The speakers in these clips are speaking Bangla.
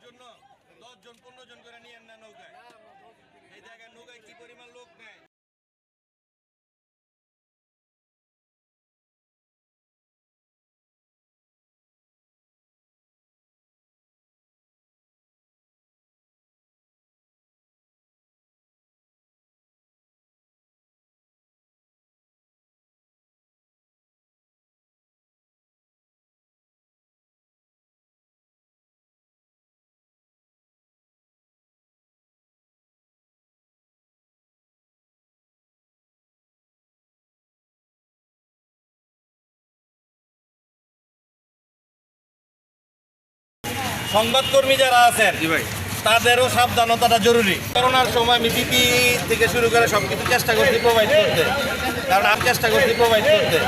জন্য 10 জন 15 জন করে নিয়েন না নৌকায়। এই জায়গায় নৌকায় কি পরিমাণ লোক নেয়। সংবাদকর্মী যারা আছেন তাদেরও সাবধানতাটা জরুরি। করোনার সময় আমি পিপি থেকে শুরু করে সবকিছু চেষ্টা করছি প্রোভাইড করতে, কারণ আমি চেষ্টা করছি প্রোভাইড করতে,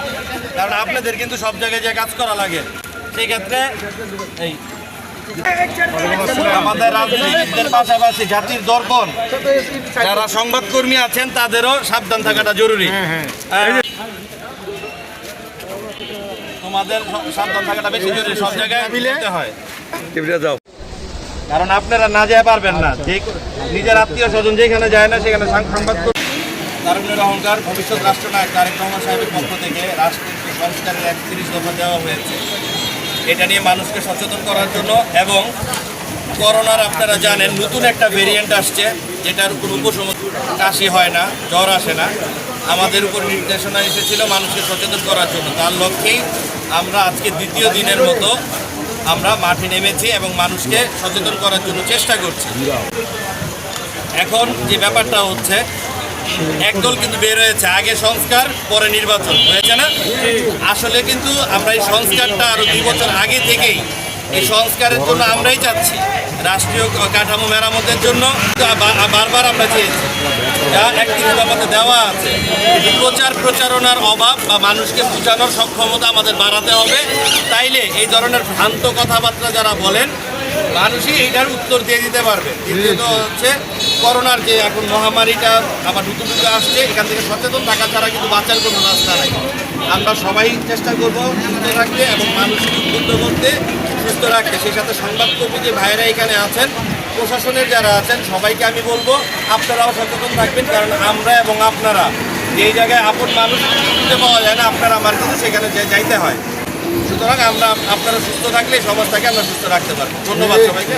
কারণ আপনাদের কিন্তু সব জায়গায় যে কাজ করা লাগে। সেই ক্ষেত্রে এই আমাদের রাজনীতিবিদদের পাশাপাশি জাতির দর্পণ যারা সংবাদকর্মী আছেন তাদেরও সাবধান থাকাটা জরুরি। তোমাদের সাবধান থাকাটা বেশি জরুরি, সব জায়গায় মিলতে হয়। কারণ আপনারা না যেতে পারবেন না, যে নিজের আত্মীয় স্বজন যেখানে যায় না সেখানে সংবাদ তারুণ্যের অহংকার ভবিষ্যৎ রাষ্ট্রনায়ক তারেক রহমান সাহেবের পক্ষ থেকে রাষ্ট্রীয় সংস্কারের 31 দফা দেওয়া হয়েছে। এটা নিয়ে মানুষকে সচেতন করার জন্য, এবং করোনার আপনারা জানেন নতুন একটা ভেরিয়েন্ট আসছে যেটার কোনো উপশম কাশি হয় না, জ্বর আসে না। আমাদের উপর নির্দেশনা এসেছিল মানুষকে সচেতন করার জন্য। তার লক্ষ্যেই আমরা আজকে দ্বিতীয় দিনের মতো আমরা মাঠে নেমেছি এবং মানুষকে সচেতন করার জন্য চেষ্টা করছি। এখন যে ব্যাপারটা হচ্ছে, একদল কিন্তু বের হয়েছে আগে সংস্কার পরে নির্বাচন হয়েছে না। আসলে কিন্তু আমরা এই সংস্কারটা আরো 2 বছর আগে থেকেই এই সংস্কারের জন্য আমরাই চাচ্ছি, রাষ্ট্রীয় কাঠামো মেরামতের জন্য বারবার আমরা চেয়েছি, যা 31 দফাতে দেওয়া আছে। প্রচার প্রচারণার অভাব বা মানুষকে বোঝানোর সক্ষমতা আমাদের বাড়াতে হবে। তাইলে এই ধরনের ভ্রান্ত কথাবার্তা যারা বলেন মানুষই এইটার উত্তর দিয়ে দিতে পারবে। দ্বিতীয়ত হচ্ছে করোনার যে এখন মহামারীটা আবার নতুন আসছে, এখান থেকে সচেতন থাকা ছাড়া কিন্তু বাঁচার কোনো রাস্তা নাই। আমরা সবাই চেষ্টা করব সুস্থ রাখতে এবং মানুষকে উদ্বুদ্ধ করতে, সুস্থ রাখতে। সেই সাথে সংবাদকর্মী যে ভাইয়েরা এখানে আছেন, প্রশাসনের যারা আছেন, সবাইকে আমি বলবো আপনারাও সচেতন থাকবেন। কারণ আমরা এবং আপনারা যেই জায়গায় আপন মানুষ খুঁজে পাওয়া যায় না, আপনারা আমার কিন্তু সেখানে যাইতে হয়। সুতরাং আপনারা সুস্থ থাকলে সমাজটাকে আমরা সুস্থ রাখতে পারবো। ধন্যবাদ সবাইকে।